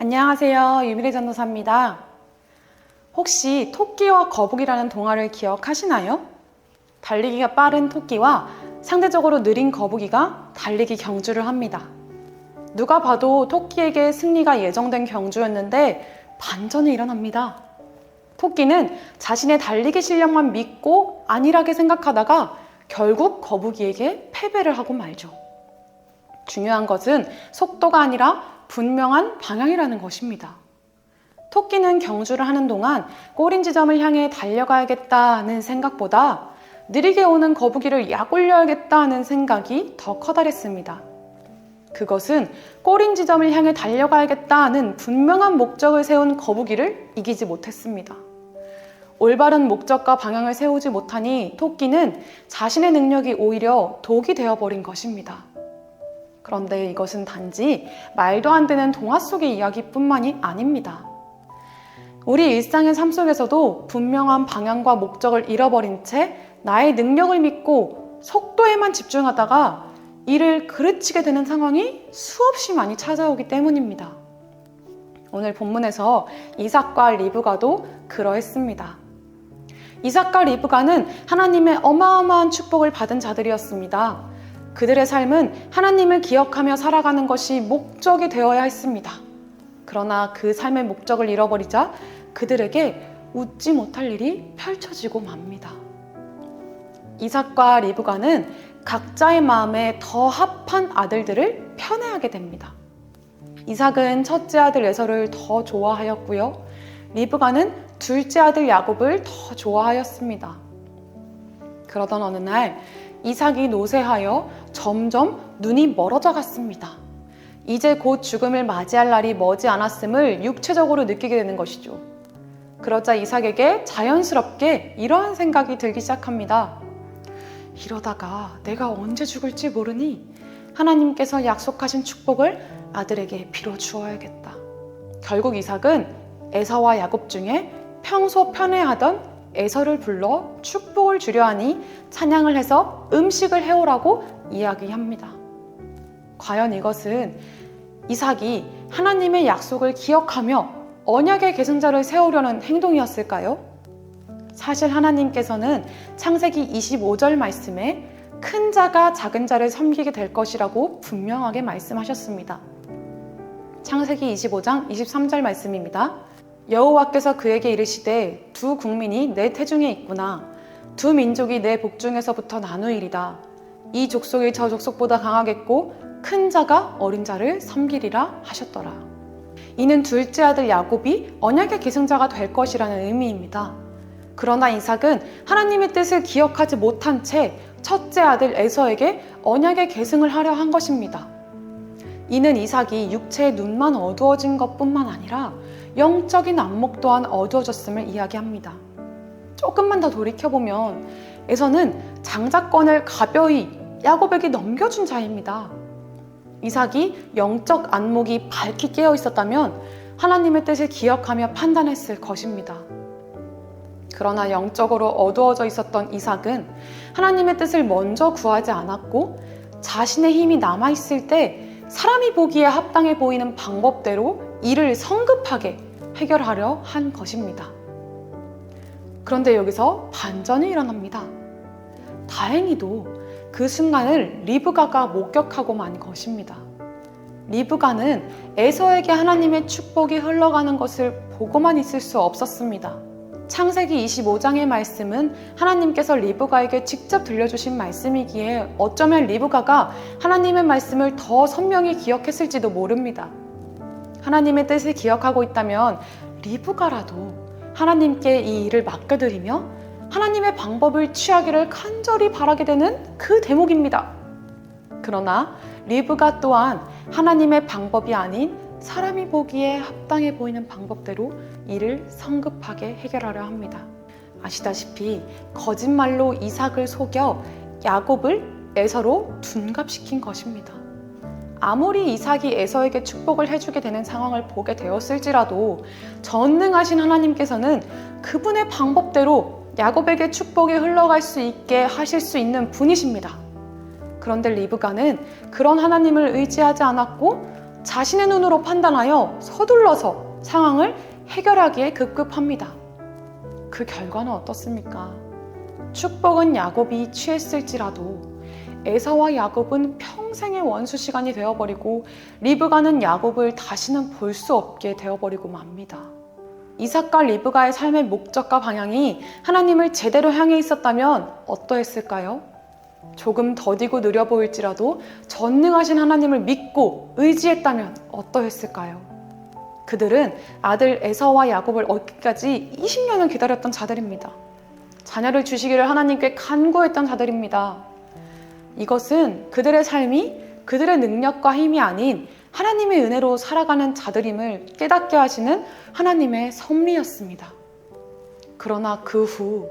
안녕하세요. 유미래 전도사입니다. 혹시 토끼와 거북이라는 동화를 기억하시나요? 달리기가 빠른 토끼와 상대적으로 느린 거북이가 달리기 경주를 합니다. 누가 봐도 토끼에게 승리가 예정된 경주였는데 반전이 일어납니다. 토끼는 자신의 달리기 실력만 믿고 안일하게 생각하다가 결국 거북이에게 패배를 하고 말죠. 중요한 것은 속도가 아니라 분명한 방향이라는 것입니다. 토끼는 경주를 하는 동안 꼬린 지점을 향해 달려가야겠다는 생각보다 느리게 오는 거북이를 약올려야겠다는 생각이 더 커다랬습니다. 그것은 꼬린 지점을 향해 달려가야겠다는 분명한 목적을 세운 거북이를 이기지 못했습니다. 올바른 목적과 방향을 세우지 못하니 토끼는 자신의 능력이 오히려 독이 되어버린 것입니다. 그런데 이것은 단지 말도 안 되는 동화 속의 이야기뿐만이 아닙니다. 우리 일상의 삶 속에서도 분명한 방향과 목적을 잃어버린 채 나의 능력을 믿고 속도에만 집중하다가 이를 그르치게 되는 상황이 수없이 많이 찾아오기 때문입니다. 오늘 본문에서 이삭과 리브가도 그러했습니다. 이삭과 리브가는 하나님의 어마어마한 축복을 받은 자들이었습니다. 그들의 삶은 하나님을 기억하며 살아가는 것이 목적이 되어야 했습니다. 그러나 그 삶의 목적을 잃어버리자 그들에게 웃지 못할 일이 펼쳐지고 맙니다. 이삭과 리브가는 각자의 마음에 더 합한 아들들을 편애하게 됩니다. 이삭은 첫째 아들 에서를 더 좋아하였고요. 리브가는 둘째 아들 야곱을 더 좋아하였습니다. 그러던 어느 날 이삭이 노쇠하여 점점 눈이 멀어져 갔습니다. 이제 곧 죽음을 맞이할 날이 머지 않았음을 육체적으로 느끼게 되는 것이죠. 그러자 이삭에게 자연스럽게 이러한 생각이 들기 시작합니다. 이러다가 내가 언제 죽을지 모르니 하나님께서 약속하신 축복을 아들에게 빌어 주어야겠다. 결국 이삭은 에서와 야곱 중에 평소 편애하던 에서를 불러 축복을 주려 하니 찬양을 해서 음식을 해오라고 이야기합니다. 과연 이것은 이삭이 하나님의 약속을 기억하며 언약의 계승자를 세우려는 행동이었을까요? 사실 하나님께서는 창세기 25절 말씀에 큰 자가 작은 자를 섬기게 될 것이라고 분명하게 말씀하셨습니다. 창세기 25장 23절 말씀입니다. 여호와께서 그에게 이르시되 두 국민이 내 태중에 있구나. 두 민족이 내 복중에서부터 나누이리다. 이 족속이 저 족속보다 강하겠고 큰 자가 어린 자를 섬기리라 하셨더라. 이는 둘째 아들 야곱이 언약의 계승자가 될 것이라는 의미입니다. 그러나 이삭은 하나님의 뜻을 기억하지 못한 채 첫째 아들 에서에게 언약의 계승을 하려 한 것입니다. 이는 이삭이 육체의 눈만 어두워진 것뿐만 아니라 영적인 안목 또한 어두워졌음을 이야기합니다. 조금만 더 돌이켜보면 에서는 장자권을 가벼이 야곱에게 넘겨준 자입니다. 이삭이 영적 안목이 밝게 깨어 있었다면 하나님의 뜻을 기억하며 판단했을 것입니다. 그러나 영적으로 어두워져 있었던 이삭은 하나님의 뜻을 먼저 구하지 않았고 자신의 힘이 남아있을 때 사람이 보기에 합당해 보이는 방법대로 일을 성급하게 해결하려 한 것입니다. 그런데 여기서 반전이 일어납니다. 다행히도 그 순간을 리브가가 목격하고 만 것입니다. 리브가는 에서에게 하나님의 축복이 흘러가는 것을 보고만 있을 수 없었습니다. 창세기 25장의 말씀은 하나님께서 리브가에게 직접 들려주신 말씀이기에 어쩌면 리브가가 하나님의 말씀을 더 선명히 기억했을지도 모릅니다. 하나님의 뜻을 기억하고 있다면 리브가라도 하나님께 이 일을 맡겨드리며 하나님의 방법을 취하기를 간절히 바라게 되는 그 대목입니다. 그러나 리브가 또한 하나님의 방법이 아닌 사람이 보기에 합당해 보이는 방법대로 일을 성급하게 해결하려 합니다. 아시다시피 거짓말로 이삭을 속여 야곱을 에서로 둔갑시킨 것입니다. 아무리 이삭이 에서에게 축복을 해주게 되는 상황을 보게 되었을지라도 전능하신 하나님께서는 그분의 방법대로 야곱에게 축복이 흘러갈 수 있게 하실 수 있는 분이십니다. 그런데 리브가는 그런 하나님을 의지하지 않았고 자신의 눈으로 판단하여 서둘러서 상황을 해결하기에 급급합니다. 그 결과는 어떻습니까? 축복은 야곱이 취했을지라도 에사와 야곱은 평생의 원수 시간이 되어버리고 리브가는 야곱을 다시는 볼 수 없게 되어버리고 맙니다. 이삭과 리브가의 삶의 목적과 방향이 하나님을 제대로 향해 있었다면 어떠했을까요? 조금 더디고 느려 보일지라도 전능하신 하나님을 믿고 의지했다면 어떠했을까요? 그들은 아들 에사와 야곱을 얻기까지 20년을 기다렸던 자들입니다. 자녀를 주시기를 하나님께 간구했던 자들입니다. 이것은 그들의 삶이 그들의 능력과 힘이 아닌 하나님의 은혜로 살아가는 자들임을 깨닫게 하시는 하나님의 섭리였습니다. 그러나 그 후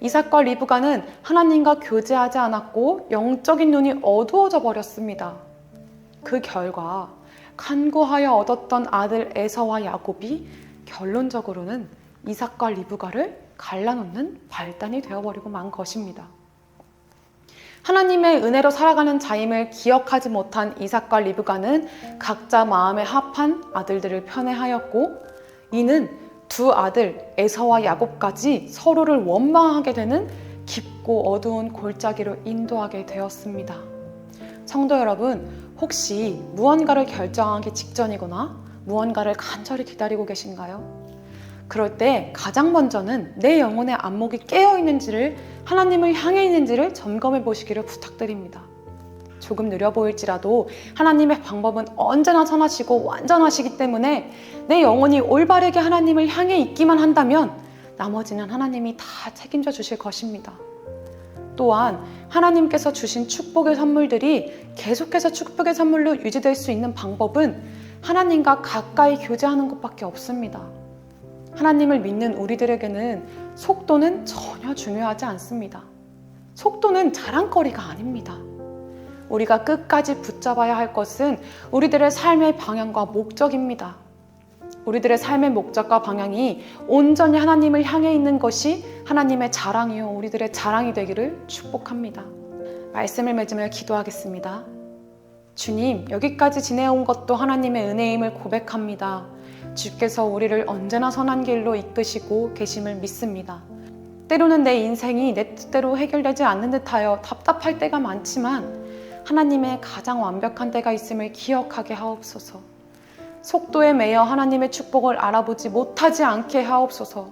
이삭과 리브가는 하나님과 교제하지 않았고 영적인 눈이 어두워져 버렸습니다. 그 결과 간구하여 얻었던 아들 에서와 야곱이 결론적으로는 이삭과 리브가를 갈라놓는 발단이 되어버리고 만 것입니다. 하나님의 은혜로 살아가는 자임을 기억하지 못한 이삭과 리브가는 각자 마음에 합한 아들들을 편애하였고, 이는 두 아들 에서와 야곱까지 서로를 원망하게 되는 깊고 어두운 골짜기로 인도하게 되었습니다. 성도 여러분, 혹시 무언가를 결정하기 직전이거나 무언가를 간절히 기다리고 계신가요? 그럴 때 가장 먼저는 내 영혼의 안목이 깨어 있는지를, 하나님을 향해 있는지를 점검해 보시기를 부탁드립니다. 조금 느려 보일지라도 하나님의 방법은 언제나 선하시고 완전하시기 때문에 내 영혼이 올바르게 하나님을 향해 있기만 한다면 나머지는 하나님이 다 책임져 주실 것입니다. 또한 하나님께서 주신 축복의 선물들이 계속해서 축복의 선물로 유지될 수 있는 방법은 하나님과 가까이 교제하는 것밖에 없습니다. 하나님을 믿는 우리들에게는 속도는 전혀 중요하지 않습니다. 속도는 자랑거리가 아닙니다. 우리가 끝까지 붙잡아야 할 것은 우리들의 삶의 방향과 목적입니다. 우리들의 삶의 목적과 방향이 온전히 하나님을 향해 있는 것이 하나님의 자랑이요 우리들의 자랑이 되기를 축복합니다. 말씀을 맺으며 기도하겠습니다. 주님, 여기까지 지내온 것도 하나님의 은혜임을 고백합니다. 주께서 우리를 언제나 선한 길로 이끄시고 계심을 믿습니다. 때로는 내 인생이 내 뜻대로 해결되지 않는 듯하여 답답할 때가 많지만 하나님의 가장 완벽한 때가 있음을 기억하게 하옵소서. 속도에 매여 하나님의 축복을 알아보지 못하지 않게 하옵소서.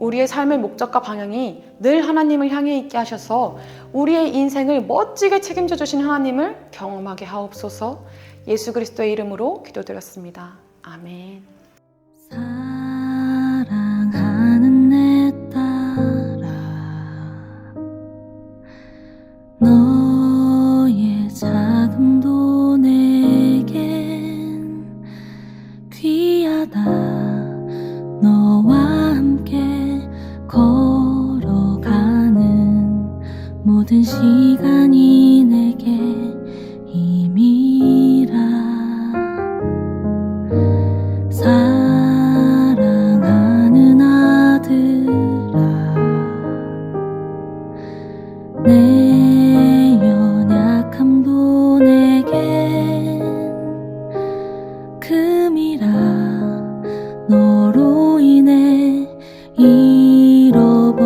우리의 삶의 목적과 방향이 늘 하나님을 향해 있게 하셔서 우리의 인생을 멋지게 책임져 주신 하나님을 경험하게 하옵소서. 예수 그리스도의 이름으로 기도드렸습니다. 아멘. 사랑하는 내 딸아, 너의 자금도 내겐 귀하다. 너와 함께 걸어가는 모든 시간이 내게 힘이라. 사랑하는 아들아, 내 연약함도 내겐 금이라. 너로 인해 잃어버린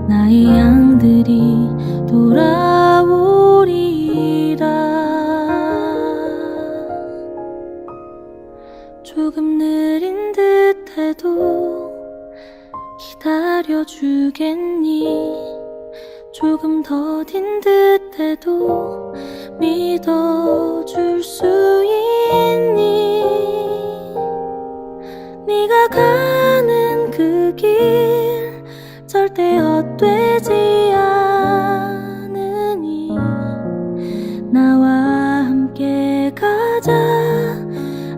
나의 양들이 돌아오리라. 조금 느린 듯해도 기다려주겠니? 조금 더딘 듯해도 믿어줄 수 있니? 네가 가는 그 길 절대 헛되지 않으니 나와 함께 가자.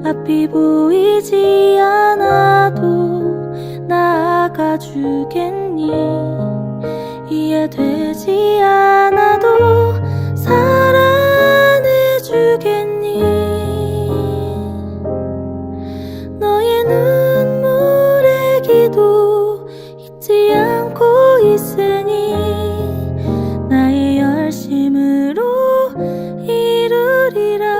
앞이 보이지 않아도 나아가 주겠니? 이해되지 않아도 사랑해 주겠니? 너의 눈물의 기도 잊지 않고 있으니 나의 열심으로 이루리라.